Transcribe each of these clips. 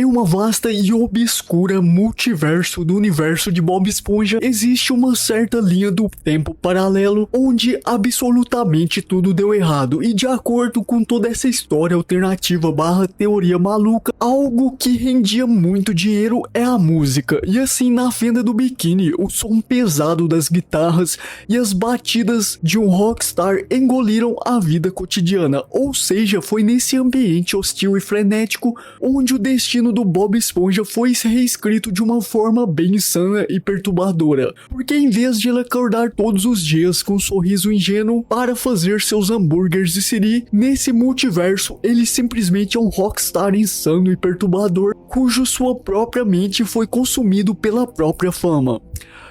Em uma vasta e obscura multiverso do universo de Bob Esponja, existe uma certa linha do tempo paralelo onde absolutamente tudo deu errado, e de acordo com toda essa história alternativa barra teoria maluca, algo que rendia muito dinheiro é a música. E assim, na fenda do biquíni, o som pesado das guitarras e as batidas de um rockstar engoliram a vida cotidiana, ou seja, foi nesse ambiente hostil e frenético onde o destino do Bob Esponja foi reescrito de uma forma bem insana e perturbadora, porque em vez de ele acordar todos os dias com um sorriso ingênuo para fazer seus hambúrgueres de siri, nesse multiverso ele simplesmente é um rockstar insano e perturbador, cujo sua própria mente foi consumido pela própria fama.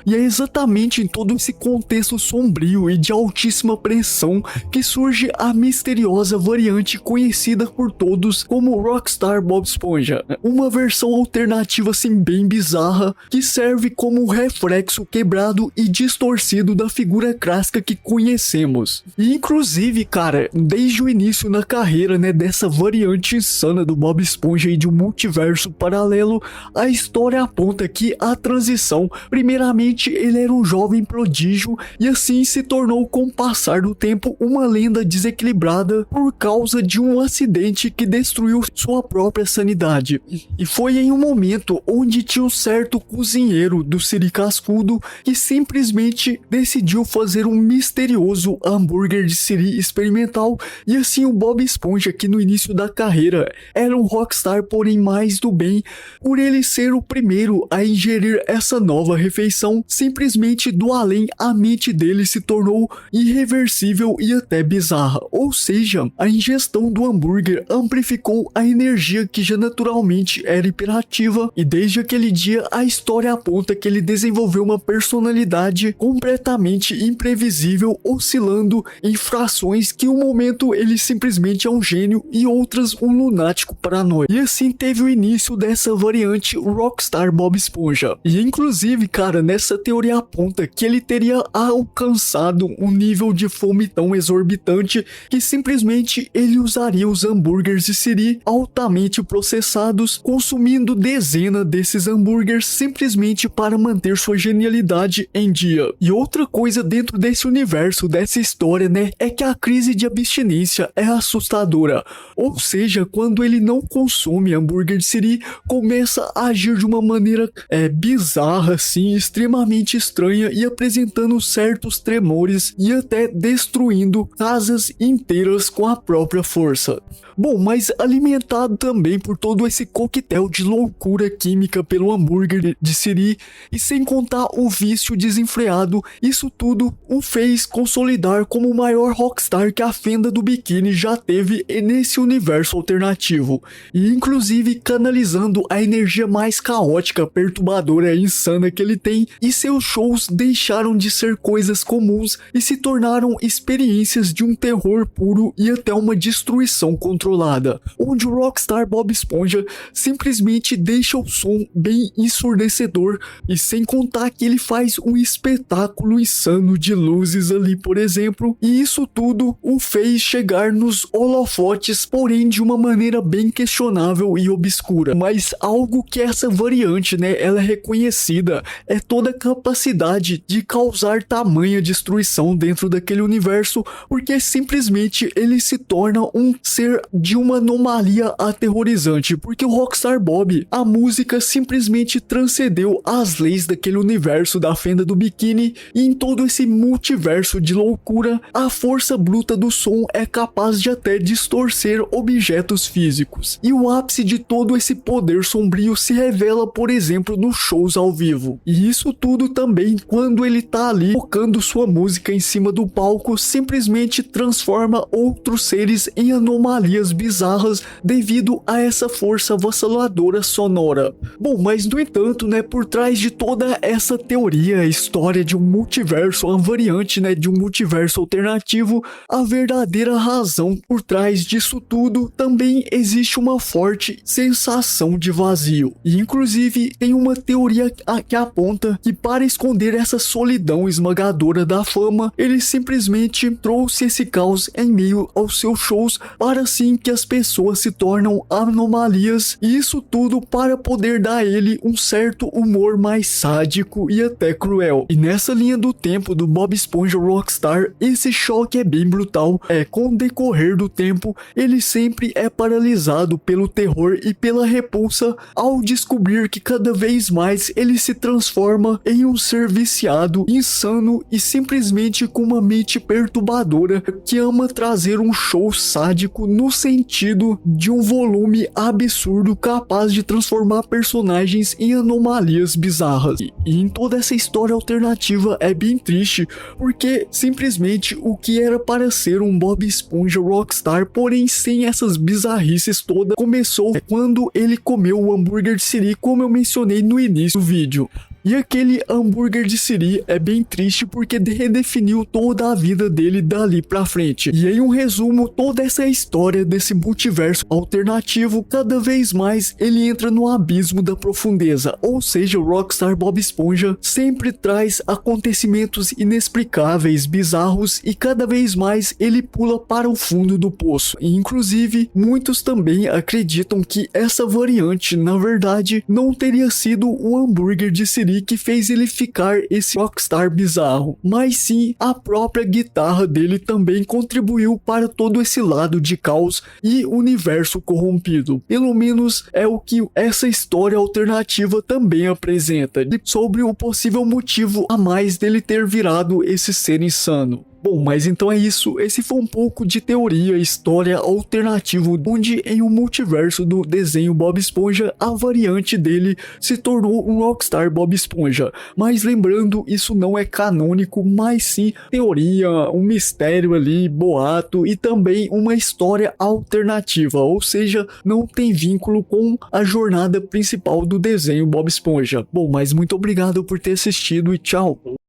E é exatamente em todo esse contexto sombrio e de altíssima pressão que surge a misteriosa variante conhecida por todos como Rockstar Bob Esponja, uma versão alternativa assim bem bizarra que serve como um reflexo quebrado e distorcido da figura clássica que conhecemos. E inclusive, cara, desde o início na carreira, dessa variante insana do Bob Esponja e de um multiverso paralelo, a história aponta que a transição, primeiramente, ele era um jovem prodígio e assim se tornou com o passar do tempo uma lenda desequilibrada por causa de um acidente que destruiu sua própria sanidade. E foi em um momento onde tinha um certo cozinheiro do Siri Cascudo que simplesmente decidiu fazer um misterioso hambúrguer de Siri experimental, e assim o Bob Esponja, que no início da carreira era um rockstar porém mais do bem, por ele ser o primeiro a ingerir essa nova refeição, simplesmente do além a mente dele se tornou irreversível e até bizarra. Ou seja, a ingestão do hambúrguer amplificou a energia que já naturalmente era hiperativa, e desde aquele dia a história aponta que ele desenvolveu uma personalidade completamente imprevisível, oscilando em frações que um momento ele simplesmente é um gênio e outras um lunático paranoico. E assim teve o início dessa variante Rockstar Bob Esponja. E inclusive, cara, nessa teoria aponta que ele teria alcançado um nível de fome tão exorbitante que simplesmente ele usaria os hambúrgueres de Siri altamente processados, consumindo dezenas desses hambúrgueres simplesmente para manter sua genialidade em dia. E outra coisa dentro desse universo, dessa história, é que a crise de abstinência é assustadora. Ou seja, quando ele não consome hambúrguer de Siri, começa a agir de uma maneira bizarra, assim, extremamente estranha, e apresentando certos tremores e até destruindo casas inteiras com a própria força. Bom, mas alimentado também por todo esse coquetel de loucura química pelo hambúrguer de Siri, e sem contar o vício desenfreado, isso tudo o fez consolidar como o maior rockstar que a fenda do biquíni já teve nesse universo alternativo, e inclusive canalizando a energia mais caótica, perturbadora e insana que ele tem, e seus shows deixaram de ser coisas comuns e se tornaram experiências de um terror puro e até uma destruição controlada, onde o Rockstar Bob Esponja simplesmente deixa o som bem ensurdecedor, e sem contar que ele faz um espetáculo insano de luzes ali, por exemplo, e isso tudo o fez chegar nos holofotes, porém de uma maneira bem questionável e obscura. Mas algo que essa variante, ela é reconhecida, é toda a capacidade de causar tamanha destruição dentro daquele universo, porque simplesmente ele se torna um ser de uma anomalia aterrorizante, porque o Rockstar Bob, a música simplesmente transcendeu as leis daquele universo da fenda do biquíni, e em todo esse multiverso de loucura, a força bruta do som é capaz de até distorcer objetos físicos. E o ápice de todo esse poder sombrio se revela, por exemplo, nos shows ao vivo. E isso tudo também quando ele tá ali tocando sua música em cima do palco, simplesmente transforma outros seres em anomalias bizarras devido a essa força avassaladora sonora. Bom, mas no entanto, por trás de toda essa teoria, história de um multiverso, uma variante, de um multiverso alternativo, a verdadeira razão por trás disso tudo também existe uma forte sensação de vazio. E inclusive tem uma teoria que aponta que para esconder essa solidão esmagadora da fama, ele simplesmente trouxe esse caos em meio aos seus shows para assim assim que as pessoas se tornam anomalias, e isso tudo para poder dar a ele um certo humor mais sádico e até cruel. E nessa linha do tempo do Bob Esponja Rockstar, esse choque é bem brutal. Com o decorrer do tempo, ele sempre é paralisado pelo terror e pela repulsa ao descobrir que cada vez mais ele se transforma em um ser viciado, insano e simplesmente com uma mente perturbadora que ama trazer um show sádico no sentido de um volume absurdo capaz de transformar personagens em anomalias bizarras. E em toda essa história alternativa é bem triste, porque simplesmente o que era para ser um Bob Esponja Rockstar, porém sem essas bizarrices todas, começou quando ele comeu o hambúrguer de Siri, como eu mencionei no início do vídeo. E aquele hambúrguer de Siri é bem triste porque redefiniu toda a vida dele dali pra frente. E em um resumo, toda essa história desse multiverso alternativo, cada vez mais ele entra no abismo da profundeza. Ou seja, o Rockstar Bob Esponja sempre traz acontecimentos inexplicáveis, bizarros, e cada vez mais ele pula para o fundo do poço. E inclusive, muitos também acreditam que essa variante, na verdade, não teria sido o hambúrguer de Siri que fez ele ficar esse rockstar bizarro, mas sim a própria guitarra dele também contribuiu para todo esse lado de caos e universo corrompido. Pelo menos é o que essa história alternativa também apresenta, sobre o possível motivo a mais dele ter virado esse ser insano. Bom, mas então é isso, esse foi um pouco de teoria, história alternativo, onde em um multiverso do desenho Bob Esponja, a variante dele se tornou um Rockstar Bob Esponja. Mas lembrando, isso não é canônico, mas sim teoria, um mistério ali, boato e também uma história alternativa, ou seja, não tem vínculo com a jornada principal do desenho Bob Esponja. Bom, mas muito obrigado por ter assistido e tchau!